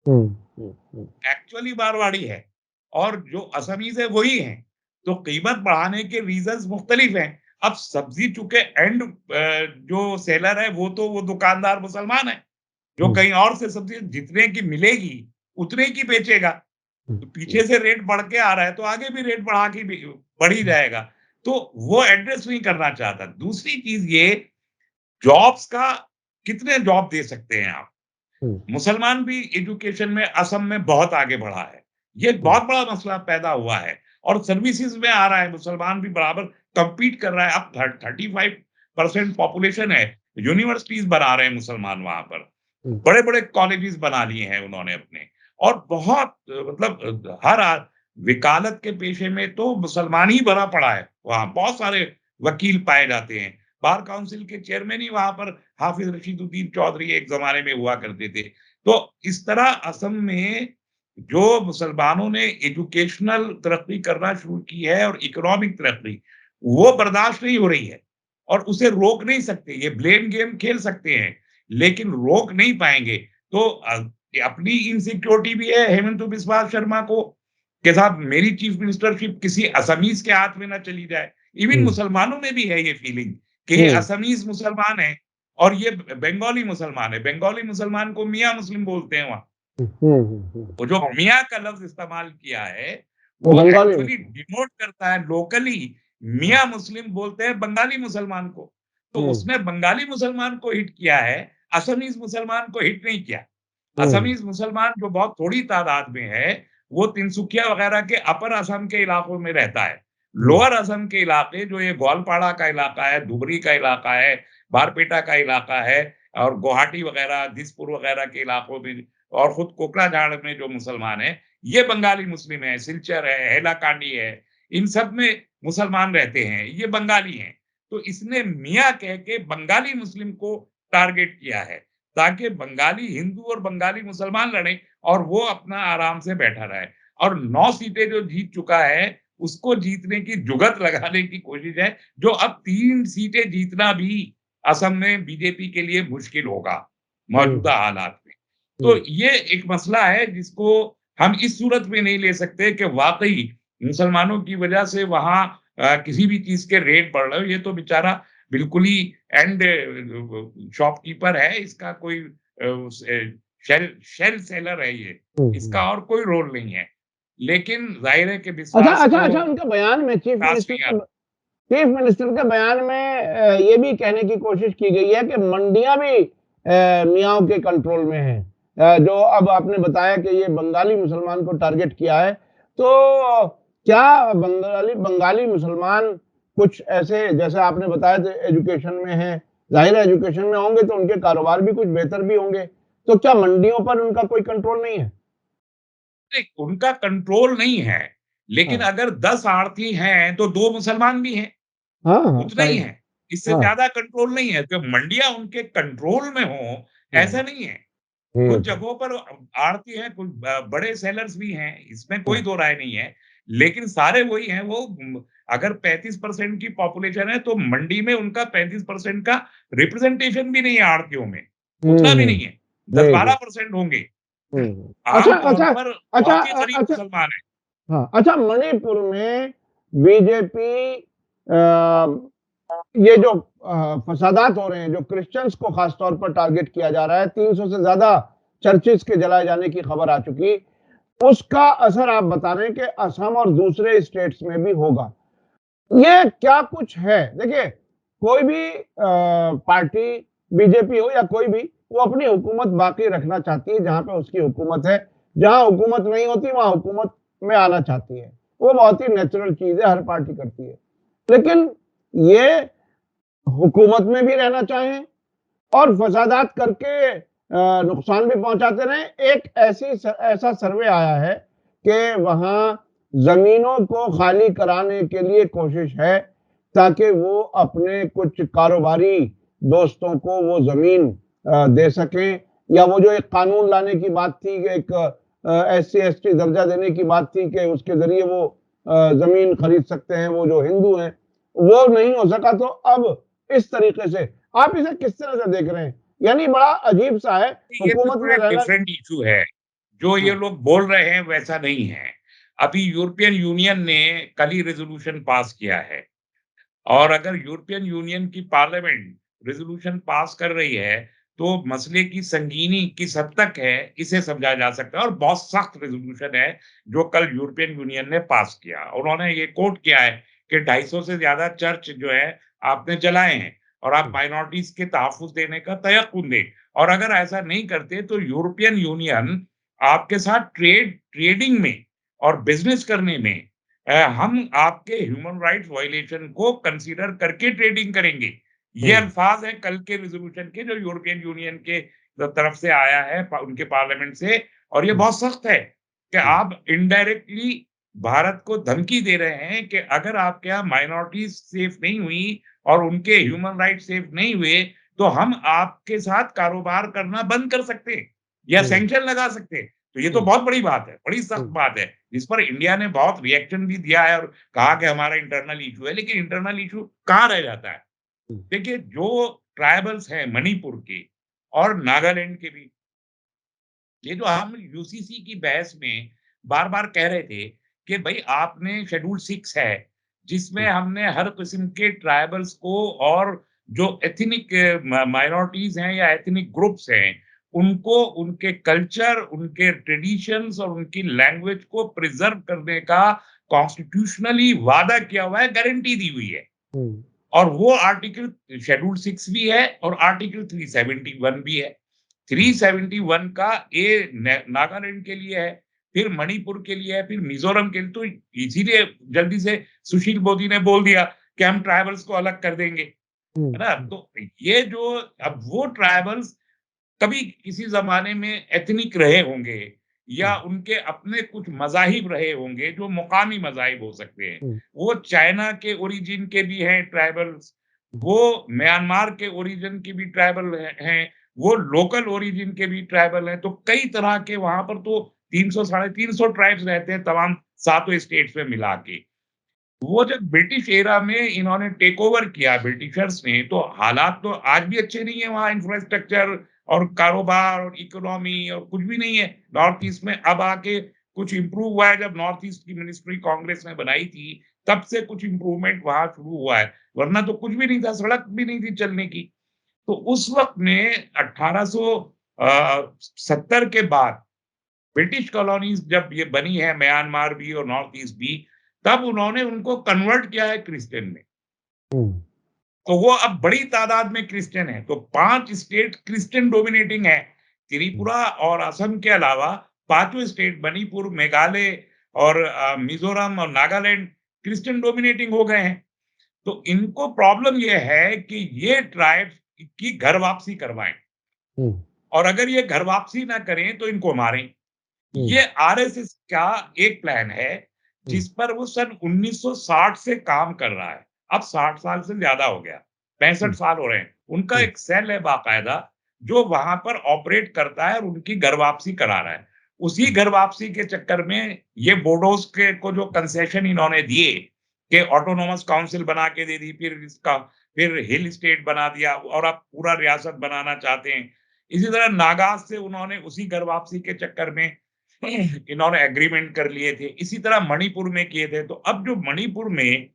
हुँ, हुँ, हुँ, एक्चुअली मारवाड़ी है और जो असमीज़ है वही हैं। तो कीमत बढ़ाने के रीज़न्स मुख्तलिफ हैं। अब सब्ज़ी चूँकि जो सेलर है वो दुकानदार मुसलमान है। जो हुँ, कहीं और से सब्ज़ी जितने की मिलेगी, उतने की बेचेगा। हुँ, तो हुँ, पीछे से रेट बढ़ के आ रहा है, तो आगे भी रेट बढ़ा के भी बढ़ ही हुँ, जाएगा। तो वो एड्रेस नहीं करना चाहता। दूसरी चीज़ ये जॉब्स का कितने जॉब दे सकते हैं आप? हुँ, मुसलमान भी एजुकेशन में असम में बहुत आगे बढ़ा है। ये एक हुँ, बहुत बड़ा मसला पैदा हुआ है और सर्विसेज़ में आ रहा है, मुसलमान भी बराबर कम्पीट कर रहा है। अब 35% पॉपुलेशन है, यूनिवर्सिटीज़ बना रहे हैं मुसलमान वहाँ पर। हुँ, बड़े-बड़े कॉलेजेस बना लिए हैं उन्होंने अपने और बहुत मतलब हर वकालत के पेशे में तो मुसलमान ही भरा पड़ा है वहाँ, बहुत सारे वकील पाए जाते हैं। बार काउंसिल के चेयरमैन ही वहाँ पर हाफ़िज़ रशीदुद्दीन चौधरी एक ज़माने में हुआ करते थे। तो इस तरह असम में जो मुसलमानों ने एजुकेशनल तरक्की करना शुरू की है और इकोनॉमिक तरक्की, वो बर्दाश्त नहीं हो रही है और उसे रोक नहीं सकते। ये ब्लेम गेम खेल सकते हैं, लेकिन रोक नहीं पाएँगे। तो अपनी इनसिक्योरिटी भी है हेमंत बिस्वा शर्मा को कि साहब मेरी चीफ मिनिस्टरशिप किसी असमीज़ के हाथ में ना चली जाए। इवन हुँ, मुसलमानों में भी है ये फीलिंग कि ये हुँ, असमीज़ मुसलमान हैं और ये बंगाली मुसलमान है। बंगाली मुसलमान को मियाँ मुस्लिम बोलते हैं वहाँ। वो जो मियाँ का लफ्ज़ इस्तेमाल किया है, वो वो बंगाली एक्चुअली मुस्लिम। डिनोट करता है लोकली मियाँ मुस्लिम बोलते हैं बंगाली मुसलमान को। तो हुँ, उसने बंगाली मुसलमान को हिट किया है, असमीज़ मुसलमान को हिट नहीं किया। हुँ, असमीज़ मुसलमान जो बहुत थोड़ी तादाद में है, वो तिनसुकिया वगैरह के अपर असम के इलाकों में रहता है। हुँ, लोअर असम के इलाके जो ये ग्वालपाड़ा का इलाका है, धुबरी का इलाका है, बारपेटा का इलाका है और गुवाहाटी वगैरह, दिसपुर वगैरह के इलाकों में और खुद कोकराझाड़ में जो मुसलमान हैं, ये बंगाली मुस्लिम हैं, सिलचर है, हैलाकांडी है, इन सब में मुसलमान रहते हैं, ये बंगाली हैं। तो इसने मियाँ कह के बंगाली मुस्लिम को टारगेट किया है, ताकि बंगाली हिंदू और बंगाली मुसलमान लड़ें और वो अपना आराम से बैठा रहे। और 9 सीटें जो जीत चुका है, उसको जीतने की जुगत लगाने की कोशिश है, जो अब 3 सीटें जीतना भी असम में बीजेपी के लिए मुश्किल होगा, हुँ, मौजूदा हालात में। तो हुँ। ये एक मसला है जिसको हम इस सूरत में नहीं ले सकते कि वाक़ई मुसलमानों की वजह से वहाँ किसी भी चीज़ के रेट बढ़ रहे हो, ये तो बेचारा बिल्कुल ही एंड शॉपकीपर है, इसका कोई उस शेल सेलर है ये, हुँ, इसका हुँ। और कोई रोल नहीं है। लेकिन ज़ाहिर है कि अच्छा, विश्वास अच्छा, तो अच्छा उनके बयान में विश्वास नहीं आता। चीफ मिनिस्टर के बयान में ये भी कहने की कोशिश की गई है कि मंडियाँ भी मियाँओं के कंट्रोल में हैं। जो अब आपने बताया कि ये बंगाली मुसलमान को टारगेट किया है, तो क्या बंगाली बंगाली मुसलमान कुछ ऐसे जैसे आपने बताया थे एजुकेशन में हैं, ज़ाहिर है एजुकेशन में होंगे तो उनके कारोबार भी कुछ बेहतर भी होंगे, तो क्या मंडियों पर उनका कोई कंट्रोल नहीं है? नहीं, उनका कंट्रोल नहीं है, लेकिन हाँ। अगर 10 आढ़ती हैं, तो 2 मुसलमान भी हैं। हाँ, हाँ, उतना ही सही। है, इससे हाँ। ज़्यादा कंट्रोल नहीं है, तो मंडियाँ उनके कंट्रोल में हों, ऐसा हुँ, नहीं है। कुछ हुँ, जगहों पर आढ़ती हैं, कुछ बड़े सेलर्स भी हैं, इसमें कोई हुँ, दो राय नहीं है। लेकिन सारे वही हैं, वो अगर 35% की पॉपुलेशन है, तो मंडी में उनका 35% का रिप्रेजेंटेशन भी नहीं है आढ़तियों में, हुँ, उतना भी हुँ। नहीं है, जी, जी। 10-12% होंगे। हुँ। अच्छा, आम तौर अच्छा, पर अच्छा बहुत ही करीब अच्छा मुसलमान हैं। हाँ, अच्छा मणिपुर में बीजेपी ये जो फसादात हो रहे हैं, जो क्रिश्चियंस को खास तौर पर टारगेट किया जा रहा है, 300 से ज़्यादा चर्चेज़ के जलाए जाने की खबर आ चुकी, उसका असर आप बता रहे हैं कि असम और दूसरे स्टेट्स में भी होगा। ये क्या कुछ है? देखिए, कोई भी पार्टी बीजेपी हो या कोई भी, वो अपनी हुकूमत बाकी रखना चाहती है जहाँ पे उसकी हुकूमत है। जहाँ हुकूमत नहीं होती, वहाँ हुकूमत में आना चाहती है। वो बहुत ही नेचुरल चीज़ है, हर पार्टी करती है। लेकिन ये हुकूमत में भी रहना चाहें और फसादात करके नुकसान भी पहुंचाते रहे। एक ऐसा सर्वे आया है कि वहां जमीनों को खाली कराने के लिए कोशिश है ताकि वो अपने कुछ कारोबारी दोस्तों को वो जमीन दे सकें या वो जो एक कानून लाने की बात थी एक एससी एसटी दर्जा देने की बात थी कि उसके जरिए वो जमीन खरीद सकते हैं वो जो हिंदू हैं वो नहीं हो सका तो अब इस तरीके से आप इसे किस तरह से देख रहे हैं? यानी बड़ा अजीब-सा है, ये तो हुकूमत थोड़ा में रहना डिफरेंट इश्यू है। जो ये हाँ, लोग बोल रहे हैं वैसा नहीं है। अभी यूरोपियन यूनियन ने कल ही रेज़ोल्यूशन पास किया है और अगर यूरोपियन यूनियन की पार्लियामेंट रेज़ोल्यूशन पास कर रही है, तो मसले की संगीनी किस हद तक है, इसे समझा जा सकता है और बहुत सख्त रेज़ोल्यूशन है, जो कल यूरोपियन यूनियन ने पास किया। उन्होंने ये कोट किया है कि 250 से ज़्यादा चर्च जो है आपने जलाए हैं और आप हुँ, माइनॉरिटीज़ के तहफ़्फ़ुज़ देने का तयक़्क़ुन दें और अगर ऐसा नहीं करते तो यूरोपियन यूनियन आपके साथ ट्रेडिंग में और बिज़नेस करने में हम आपके ह्यूमन राइट्स वायलेशन को कंसीडर करके ट्रेडिंग करेंगे। ये हुँ, अल्फाज हैं कल के रेज़ोल्यूशन के जो यूरोपियन यूनियन के तरफ से आया है उनके पार्लियामेंट से और ये हुँ, बहुत सख्त है कि हुँ, आप इनडायरेक्टली भारत को धमकी दे रहे हैं कि अगर आपके यहाँ माइनॉरिटीज़ सेफ नहीं हुई और उनके ह्यूमन राइट्स सेफ नहीं हुए, तो हम आपके साथ कारोबार करना बंद कर सकते हैं या हुँ, सैंक्शन लगा सकते हैं। तो ये तो हुँ, बहुत बड़ी बात है, बड़ी सख्त हुँ, बात है। जिस पर इंडिया ने बहुत रिएक्शन भी दिया है और कहा कि हमारा इंटरनल इश्यू है, लेकिन इंटरनल इश्यू कहाँ रह जाता है? हुँ, देखिए, जो ट्राइबल्स हैं मणिपुर के और नागालैंड के भी, ये जो हम यूसीसी की बहस में बार-बार कह रहे थे कि भई आपने शेड्यूल 6 है, जिसमें हुँ, हमने हर किस्म के ट्राइबल्स को और जो एथनिक माइनॉरिटीज हैं या एथनिक ग्रुप्स हैं, उनको उनके कल्चर, उनके ट्रेडिशंस और उनकी लैंग्वेज को प्रिजर्व करने का कॉन्स्टिट्यूशनली वादा किया हुआ है, गारंटी दी हुई है। हुँ, और वो आर्टिकल शेड्यूल 6 भी है और आर्टिकल 371 भी है। 371 का ए नागालैंड के लिए है, फिर मणिपुर के लिए है, फिर मिजोरम के लिए। तो इसीलिए जल्दी से सुशील मोदी ने बोल दिया कि हम ट्राइबल्स को अलग कर देंगे, हुँ, है ना? हुँ, तो ये जो अब वो ट्राइबल्स कभी किसी ज़माने में एथनिक रहे होंगे या हुँ, उनके अपने कुछ मज़ाहिब रहे होंगे, जो मुकामी मज़ाहिब हो सकते हैं। हुँ, वो चाइना के ओरिजिन के भी हैं ट्राइबल्स, वो म्यांमार के ओरिजिन के भी ट्राइबल हैं, वो लोकल ओरिजिन के भी ट्राइबल हैं। तो कई तरह के वहाँ पर तो 300 साढ़े 300 ट्राइब्स रहते हैं तमाम सातों स्टेट्स में मिला के। वो जब ब्रिटिश एरा में इन्होंने टेक ओवर किया ब्रिटिशर्स ने, तो हालात तो आज भी अच्छे नहीं है वहाँ, इंफ्रास्ट्रक्चर और कारोबार और इकोनॉमी और कुछ भी नहीं है। नॉर्थ ईस्ट में अब आके कुछ इम्प्रूव हुआ है, जब नॉर्थ ईस्ट की मिनिस्ट्री कांग्रेस ने बनाई थी, तब से कुछ इम्प्रूवमेंट वहाँ शुरू हुआ है, वरना तो कुछ भी नहीं था, सड़क भी नहीं थी चलने की। तो उस वक़्त में 1870 के बाद ब्रिटिश कॉलोनीज़ जब ये बनी है, म्यांमार भी और नॉर्थ ईस्ट भी, तब उन्होंने उनको कन्वर्ट किया है क्रिश्चियन में। हुँ, तो वो अब बड़ी तादाद में क्रिश्चियन हैं। तो 5 स्टेट क्रिश्चियन डोमिनेटिंग है। हुँ, त्रिपुरा और असम के अलावा पाँचों स्टेट मणिपुर, मेघालय और मिज़ोरम और नागालैंड क्रिश्चियन डोमिनेटिंग हो गए हैं। तो इनको प्रॉब्लम ये है कि ये ट्राइब्स की घर वापसी करवाएँ हुँ, और अगर ये घर वापसी ना करें तो इनको मारें। हुँ, ये आरएसएस का एक प्लान है, हुँ, जिस पर वो सन 1960 से काम कर रहा है। अब 60 साल से ज़्यादा हो गया, 65 हुँ, साल हो रहे हैं। उनका हुँ, एक सेल है बाकायदा, जो वहाँ पर ऑपरेट करता है और उनकी घर वापसी करा रहा है। उसी हुँ, घर वापसी के चक्कर में ये बोडोस के को जो कंसेशन इन्होंने दिए, कि ऑटोनोमस काउंसिल बना के दे दी, फिर हिल स्टेट बना दिया और अब पूरा रियासत बनाना चाहते हैं। इसी तरह नागास से उन्होंने उसी घर वापसी के चक्कर में इन्होंने एग्रीमेंट कर लिए थे। इसी तरह मणिपुर में किए थे। तो अब जो मणिपुर में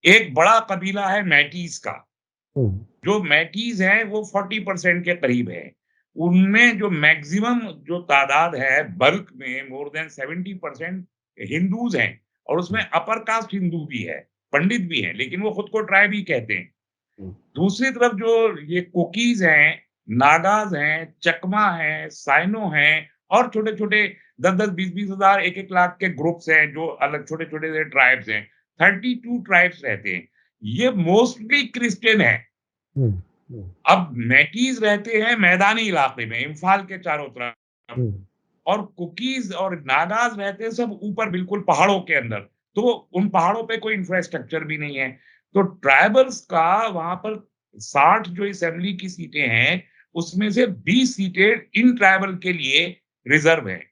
एक बड़ा कबीला है मैटीज़ का, हुँ, जो मैटीज़ हैं वो 40% के करीब है। उनमें जो मैक्सिमम जो तादाद है बल्क में मोर देन 70% हिंदूज़ हैं और उसमें हुँ, अपर कास्ट हिंदू भी है, पंडित भी हैं, लेकिन वो खुद को ट्राइब ही कहते हैं। हुँ, दूसरी तरफ जो ये कुकीज़ हैं, नागाज़ हैं, चकमा हैं, साइनो हैं और छोटे-छोटे 10-10, 20-20 हज़ार, 1-1 लाख के ग्रुप्स हैं, जो अलग छोटे-छोटे से ट्राइब्स हैं। 32 ट्राइब्स रहते हैं। ये मोस्टली क्रिश्चियन हैं। हुँ, हुँ, अब मैटीज़ रहते हैं मैदानी इलाके में, इम्फाल के चारों तरफ। हुँ, और कुकीज़ और नागाज़ रहते हैं सब ऊपर बिल्कुल पहाड़ों के अंदर। तो उन पहाड़ों पे कोई इंफ्रास्ट्रक्चर भी नहीं है। तो ट्राइबल्स का वहाँ पर 60 जो असेंबली की सीटें हैं, उसमें से 20 सीटें इन ट्राइबल के लिए रिज़र्व हैं।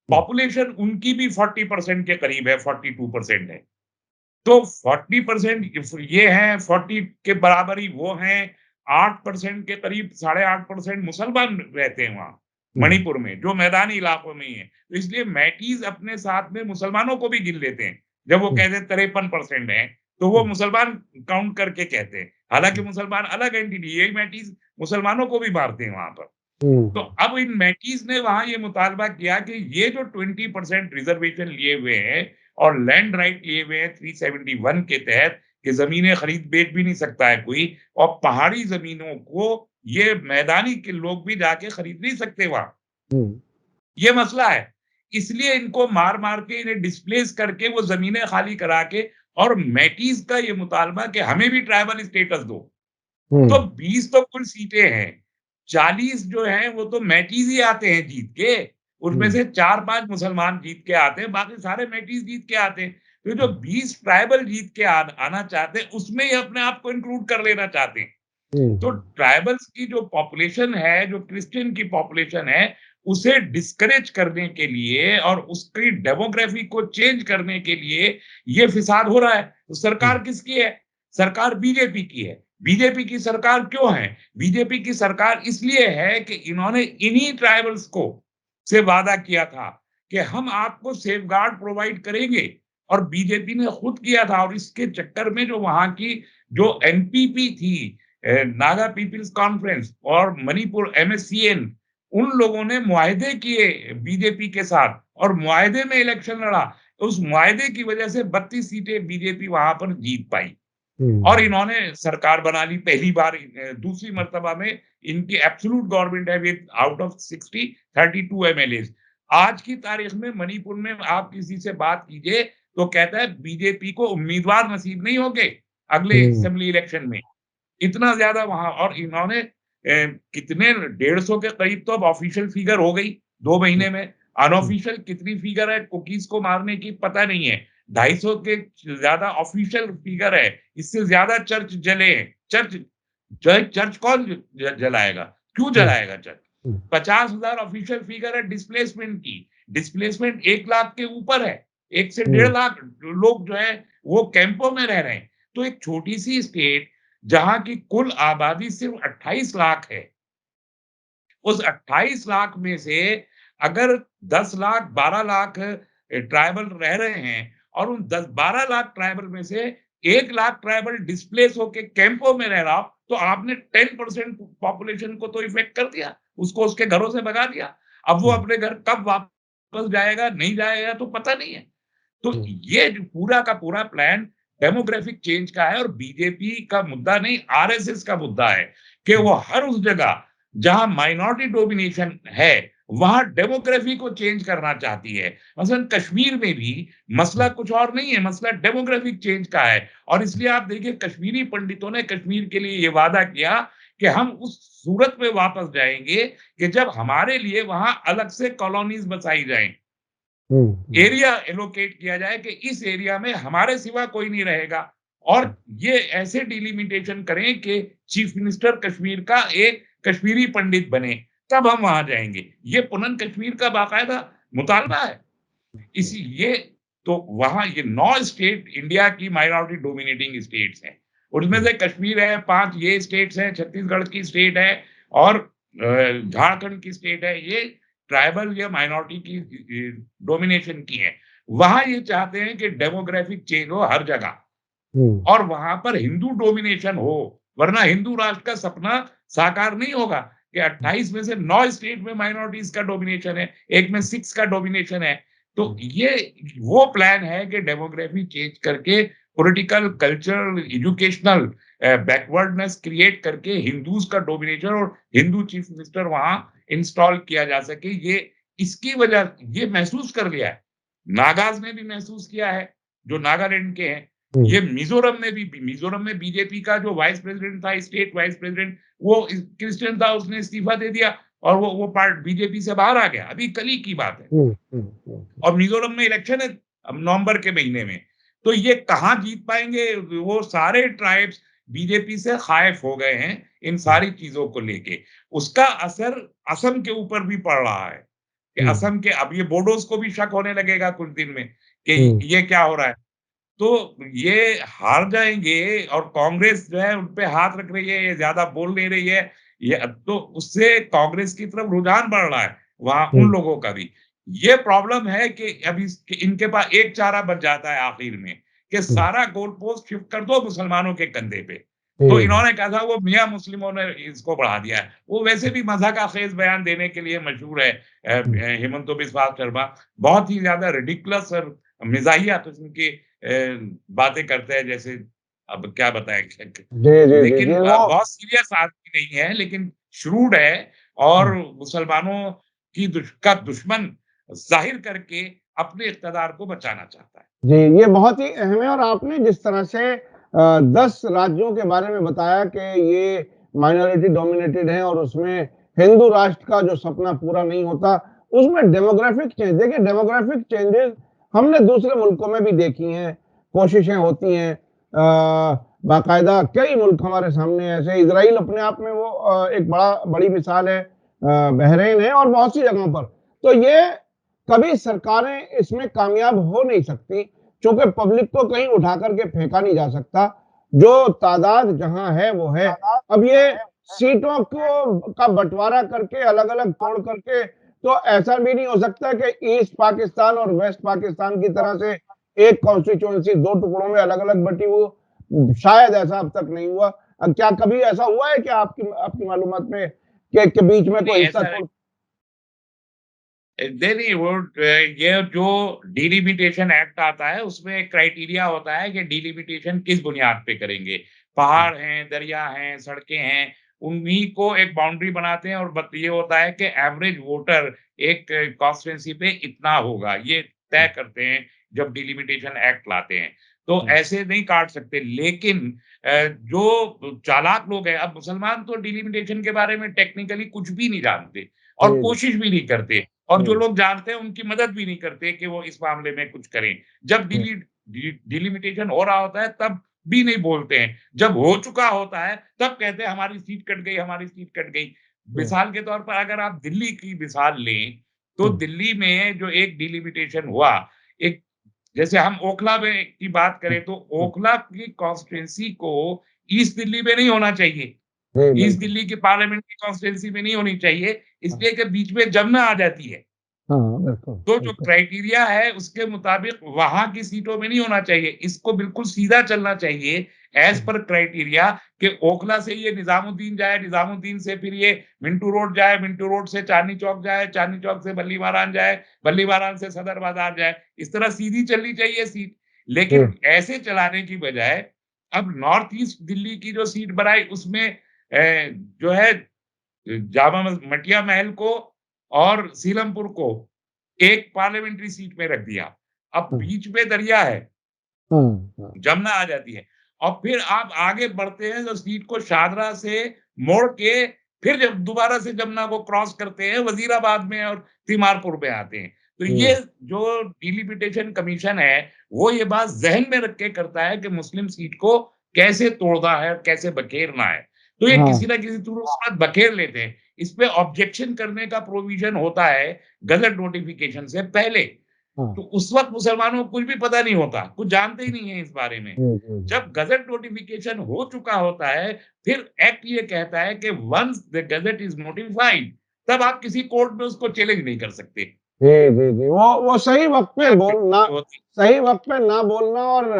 हुँ, पॉपुलेशन उनकी भी 40% के करीब है, 42% है। तो 40% ये हैं, 40 के बराबर ही वो हैं, 8% के करीब, साढ़े 8% मुसलमान रहते हैं वहाँ, हुँ, मणिपुर में, जो मैदानी इलाकों में ही है। तो इसलिए मैटीज़ अपने साथ में मुसलमानों को भी गिन लेते हैं। जब वो हुँ, कहते हैं 53% हैं, तो वो हुँ, मुसलमान काउंट करके कहते हैं। हालाँकि मुसलमान अलग एंटिटी, यही मैटीज़ मुसलमानों को भी मारते हैं वहाँ पर। तो हुँ, अब इन मैटीज़ ने वहाँ ये मुतालबा किया कि ये जो 20% रिज़र्वेशन लिए हुए हैं और लैंड राइट लिए हुए हैं 371 के तहत, कि ज़मीनें खरीद-बेच भी नहीं सकता है कोई और पहाड़ी ज़मीनों को ये मैदानी के लोग भी जाके खरीद नहीं सकते वहाँ। हुँ, ये मसला है। इसलिए इनको मार-मार के इन्हें डिस्प्लेस करके वो ज़मीनें खाली करा के और मैटीज़ का ये मुतालबा कि हमें भी ट्राइबल स्टेटस दो। तो हुँ, 20 तो कुल सीटें हैं, 40 जो हैं वो तो मैटीज़ ही आते हैं जीत के, हुँ, उसमें से 4-5 मुसलमान जीत के आते हैं, बाकी सारे मैटीज़ जीत के आते हैं। तो जो हुँ, 20 ट्राइबल जीत के आना चाहते हैं, उसमें ये अपने आप को इंक्लूड कर लेना चाहते हैं। हुँ, तो हुँ, ट्राइबल्स की जो पॉपुलेशन है, जो क्रिश्चियन की पॉपुलेशन है, उसे डिस्करेज करने के लिए और उसकी डेमोग्राफी को चेंज करने के लिए ये फिसाद हो रहा है। तो हुँ, सरकार किसकी है? सरकार बीजेपी की है। बीजेपी की सरकार क्यों है? बीजेपी की सरकार इसलिए है कि इन्होंने इन्हीं ट्राइबल्स को से वादा किया था कि हम आपको सेफगार्ड प्रोवाइड करेंगे। और बीजेपी ने खुद किया था। और इसके चक्कर में जो वहाँ की जो एनपीपी थी, नागा पीपल्स कॉन्फ्रेंस, और मणिपुर एमएससीएन, उन लोगों ने मुआहदे किए बीजेपी के साथ और मुआहदे में इलेक्शन लड़ा। उस मुआहदे की वजह से 32 सीटें बीजेपी वहां पर जीत पाई और हम्म, इन्होंने सरकार बना ली पहली बार। दूसरी मर्तबा में इनकी एब्सोल्यूट गवर्नमेंट है विद आउट ऑफ 60 32 एमएलए। आज की तारीख में मणिपुर में आप किसी से बात कीजिए तो कहता है बीजेपी को उम्मीदवार नसीब नहीं होंगे अगले हम्म, असेंबली इलेक्शन में। इतना ज्यादा वहां, और इन्होंने कितने 150 के करीब तो अब ऑफिशियल फिगर हो गई 2 महीने में। हम्म, अनऑफिशियल कितनी फिगर है कुकीज को मारने की पता नहीं है। 250 के ज्यादा ऑफिशियल फिगर है। इससे ज्यादा चर्च जले हैं। चर्च कौन जलाएगा? क्यों हम्म, जलाएगा चर्च? 50,000 ऑफिशियल फिगर है डिस्प्लेसमेंट की। डिस्प्लेसमेंट 1 लाख के ऊपर है। 1 से 1.5 लाख लोग जो है वो कैंपों में रह रहे हैं। तो एक छोटी सी स्टेट जहां की कुल आबादी सिर्फ 28 लाख है, उस 28 लाख में से अगर 10 लाख 12 लाख ट्राइबल रह रहे हैं और उन 10 12 लाख ट्राइबल में से 1 लाख ट्राइबल डिस्प्लेस होके कैंपों में रह रहा हो, तो आपने 10% पॉपुलेशन को तो इफेक्ट कर दिया, उसको उसके घरों से भगा दिया। अब वो हम्म, अपने घर कब वापस जाएगा, नहीं जाएगा तो पता नहीं है। तो हम्म, ये जो पूरा का पूरा प्लान डेमोग्राफिक चेंज का है और बीजेपी का मुद्दा नहीं, आरएसएस का मुद्दा है कि वो हर उस जगह जहां माइनॉरिटी डोमिनेशन है वहां डेमोग्राफी को चेंज करना चाहती है। मसलन कश्मीर में भी मसला कुछ और नहीं है, मसला डेमोग्राफिक चेंज का है। और इसलिए आप देखिए कश्मीरी पंडितों ने कश्मीर के लिए ये वादा किया कि हम उस सूरत में वापस जाएंगे कि जब हमारे लिए वहां अलग से कॉलोनीज बसाई जाएं, हम्म, एरिया एलोकेट किया जाए कि इस एरिया में हमारे सिवा कोई नहीं रहेगा। और ये ऐसे डिलिमिटेशन करें कि चीफ मिनिस्टर कश्मीर का एक कश्मीरी पंडित बने, तब हम वहां जाएंगे। ये पुनः कश्मीर का बाकायदा मुतालबा है। इसी ये तो वहां ये 9 स्टेट इंडिया की माइनॉरिटी डोमिनेटिंग स्टेट्स हैं। उनमें हम्म, से कश्मीर है, 5 ये स्टेट्स हैं, छत्तीसगढ़ की स्टेट है और झारखंड की स्टेट है। ये ट्राइबल या माइनॉरिटी की डोमिनेशन की है। वहां ये चाहते हैं कि डेमोग्राफिक चेंज हो हर जगह हम्म, और वहां पर हिंदू डोमिनेशन हो, वरना हिंदू राष्ट्र का सपना साकार नहीं होगा कि 28 में से 9 स्टेट में माइनॉरिटीज का डोमिनेशन है, एक में 6 का डोमिनेशन है। तो ये वो प्लान है कि डेमोग्राफी चेंज करके political, cultural, educational backwardness create करके हिंदूज का डोमिनेशन और हिंदू चीफ मिनिस्टर वहां इंस्टॉल किया जा सके। ये इसकी वजह ये महसूस कर लिया है, नागाज ने भी महसूस किया है जो नागालैंड के हैं। हम्म, ये मिजोरम में बीजेपी का जो वाइस प्रेसिडेंट था, स्टेट वाइस प्रेसिडेंट, वो क्रिश्चियन था, उसने इस्तीफा दे दिया और वो पार्ट बीजेपी से बाहर आ गया। अभी कल ही की बात है। हम्म, हम्म, और मिजोरम में इलेक्शन है अब नवंबर के महीने में। तो ये कहाँ जीत पाएंगे? वो सारे ट्राइब्स बीजेपी से खाइफ हो गए हैं इन सारी चीजों को लेके। उसका असर असम के ऊपर भी पड़ रहा है कि हम्म, असम के अब ये बोडोस को भी शक होने लगेगा कुछ दिन में कि हम्म, ये क्या हो रहा है। तो ये हार जाएँगे और कांग्रेस जो है उन पे हाथ रख रही है, ये ज़्यादा बोल नहीं रही है। ये अब तो उससे कांग्रेस की तरफ रुझान बढ़ रहा है, वहाँ उन हम्म, लोगों का भी। ये प्रॉब्लम है कि अब इनके पास एक चारा बच जाता है आखिर में कि हम्म, सारा गोल पोस्ट शिफ्ट कर दो मुसलमानों के कंधे पे। तो हम्म, इन्होंने कहा था वो मियाँ मुस्लिमों ने इसको बढ़ा दिया है। वो वैसे भी मज़ाक़-ख़ेज़ बयान देने के लिए मशहूर है हेमंत बिस्वा शर्मा। बहुत ही ज़्यादा रिडिकुलस और मिज़ाहिया किस्म की बातें करते हैं जैसे अब क्या बताएँ जी, जी, जी, लेकिन जी, वो बहुत सीरियस आदमी नहीं है लेकिन shrewd है और मुसलमानों की दुश्मन ज़ाहिर करके अपने इक़्तिदार को बचाना चाहता है। जी, ये बहुत ही अहम है और आपने जिस तरह से 10 राज्यों के बारे में बताया कि ये माइनॉरिटी डोमिनेटेड हैं और उसमें हिंदू राष्ट्र का जो सपना पूरा नहीं होता, उसमें डेमोग्राफिक चेंज देखिए डेमोग्राफिक चेंजेज़ हमने दूसरे मुल्कों में भी देखी हैं, कोशिशें होती हैं। बाकायदा कई मुल्क हमारे सामने हैं, ऐसे इज़राइल अपने आप में वो एक बड़ी मिसाल है। बहरीन है और बहुत सी जगहों पर। तो ये कभी सरकारें इसमें कामयाब हो नहीं सकती, चूँकि पब्लिक को कहीं उठा कर के फेंका नहीं जा सकता। जो तादाद जहाँ है, वो है। अब ये सीटों को का बँटवारा करके अलग-अलग तोड़ करके तो ऐसा भी नहीं हो सकता कि ईस्ट पाकिस्तान और वेस्ट पाकिस्तान की तरह से एक कॉन्स्टिट्यूएंसी 2 टुकड़ों में अलग-अलग बटी हो, शायद ऐसा अब तक नहीं हुआ। क्या कभी ऐसा हुआ है क्या आपकी मालूमात में के बीच में नहीं कोई हिस्सा ऐसा छोड़ नहीं वो ये जो डिलिमिटेशन एक्ट आता है उसमें एक क्राइटेरिया होता है कि डिलिमिटेशन किस बुनियाद पे करेंगे। पहाड़ हैं, दरिया हैं, सड़कें हैं, उन्हीं को एक बाउंड्री बनाते हैं और बत ये होता है कि एवरेज वोटर एक कॉन्स्टिट्यूएंसी पे इतना होगा, ये तय करते हैं जब डिलिमिटेशन एक्ट लाते हैं। तो हुँ, ऐसे नहीं काट सकते लेकिन जो चालाक लोग हैं, अब मुसलमान तो डिलिमिटेशन के बारे में टेक्निकली कुछ भी नहीं जानते जी, और जी। कोशिश भी नहीं करते। और जो हुँ, लोग जानते हैं उनकी मदद भी नहीं करते कि वो इस मामले में कुछ करें। जब हुँ, डिलिमिटेशन हो रहा होता है तब भी नहीं बोलते हैं। जब हो चुका होता है तब कहते हैं हमारी सीट कट गई, हमारी सीट कट गई। हुँ, मिसाल के तौर पर अगर आप दिल्ली की मिसाल लें, तो हुँ, दिल्ली में जो एक डिलिमिटेशन हुआ, एक जैसे हम ओखला में की बात हुँ, करें तो हुँ। ओखला की कॉन्स्टिट्यूएंसी को ईस्ट दिल्ली में नहीं होना चाहिए। जी, ईस्ट बिल्कुल। दिल्ली की पार्लियामेंट की कॉन्स्टिट्यूएंसी में नहीं होनी चाहिए, हाँ, इसलिए कि बीच में जमुना आ जाती है। हाँ, बिल्कुल, तो जो बिल्कुल। क्राइटेरिया है उसके मुताबिक वहाँ की सीटों में नहीं होना चाहिए, इसको बिल्कुल सीधा चलना चाहिए एज़ हुँ, पर क्राइटेरिया कि ओखला से ये निज़ामुद्दीन जाए, निज़ामुद्दीन से फिर ये मिंटो रोड जाए, मिंटो रोड से चांदनी चौक जाए, चांदनी चौक से बल्ली बारान जाए, बल्ली बारान से सदर बाज़ार जाए, इस तरह सीधी चलनी चाहिए सीट। जी, लेकिन ऐसे चलाने की बजाय अब नॉर्थ ईस्ट दिल्ली की जो सीट बनाई उसमें जो है जामा मस मटिया महल को और सीलमपुर को एक पार्लियामेंट्री सीट में रख दिया। अब हुँ, बीच में दरिया है, हुँ, हुँ, जमुना आ जाती है और फिर आप आगे बढ़ते हैं तो सीट को शादरा से मोड़ के फिर जब दोबारा से जमुना को क्रॉस करते हैं, वज़ीराबाद में और तीमारपुर में आते हैं। तो ये हुँ, जो डिलिमिटेशन कमीशन है, वो ये बात ज़हन में रख के करता है कि मुस्लिम सीट को कैसे तोड़ना है और कैसे बखेरना है। तो ये हाँ, किसी न किसी सूरत बखेर लेते हैं। इस पे ऑब्जेक्शन करने का प्रोविज़न होता है गज़ट नोटिफ़िकेशन से पहले। हाँ। तो उस वक़्त मुसलमानों को कुछ भी पता नहीं होता, कुछ जानते ही नहीं है इस बारे में। जी, जी, जी। जब गज़ट नोटिफ़िकेशन हो चुका होता है, फिर एक्ट ये कहता है कि once the gazette is notified तब आप किसी कोर्ट में उसको चैलेंज नहीं कर सकते। जी, जी, जी। वो सही वक़्त पे क्या बोलना होती सही वक़्त पे ना बोलना और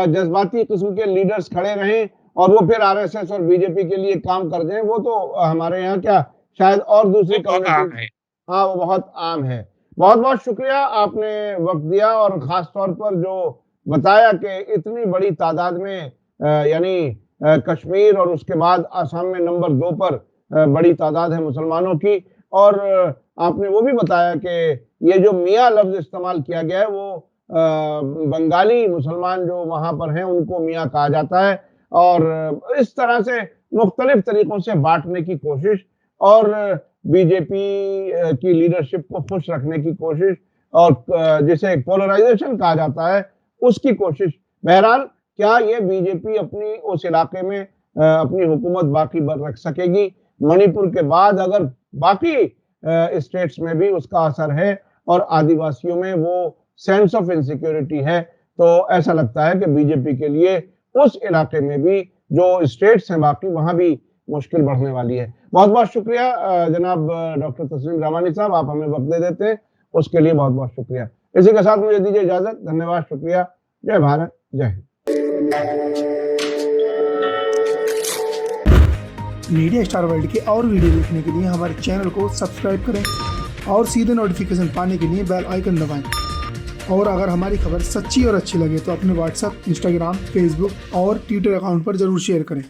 जज़्बाती किस्म के लीडर्स खड़े रहें और वो फिर आरएसएस और बीजेपी के लिए काम कर दें, वो तो हमारे यहाँ क्या शायद और दूसरी वो बहुत कम्युनिटीज़ आम है। हाँ, वो बहुत आम है। बहुत-बहुत शुक्रिया आपने वक़्त दिया और ख़ास तौर पर जो बताया कि इतनी बड़ी तादाद में यानी कश्मीर और उसके बाद असम में नंबर 2 पर बड़ी तादाद है मुसलमानों की और आपने वो भी बताया कि ये जो मियाँ लफ़्ज़ इस्तेमाल किया गया है वो बंगाली मुसलमान जो वहाँ पर हैं उनको मियाँ कहा जाता है और इस तरह से मुख्तलिफ़ तरीकों से बाँटने की कोशिश और बीजेपी की लीडरशिप को खुश रखने की कोशिश और जिसे पोलराइज़ेशन कहा जाता है, उसकी कोशिश। बहरहाल, क्या ये बीजेपी अपनी उस इलाके में अपनी हुकूमत बाकी बर रख सकेगी? मणिपुर के बाद अगर बाकी स्टेट्स में भी उसका असर है और आदिवासियों में वो सेंस ऑफ इनसिक्योरिटी है, तो ऐसा लगता है कि बीजेपी के लिए उस इलाके में भी जो स्टेट्स हैं बाकी, वहाँ भी मुश्किल बढ़ने वाली है। बहुत-बहुत शुक्रिया जनाब डॉक्टर तस्लीम रामानी साहब, आप हमें वक़्त दे देते हैं, उसके लिए बहुत-बहुत शुक्रिया। इसी के साथ मुझे दीजिए इजाज़त। धन्यवाद, शुक्रिया। जय भारत, जय हिंद। मीडिया स्टार वर्ल्ड के और वीडियो देखने के लिए हमारे चैनल को सब्सक्राइब करें और सीधे नोटिफिकेशन पाने के लिए बेल आइकन दबाएं। और अगर हमारी खबर सच्ची और अच्छी लगे तो अपने व्हाट्सएप, इंस्टाग्राम, फेसबुक और ट्विटर अकाउंट पर ज़रूर शेयर करें।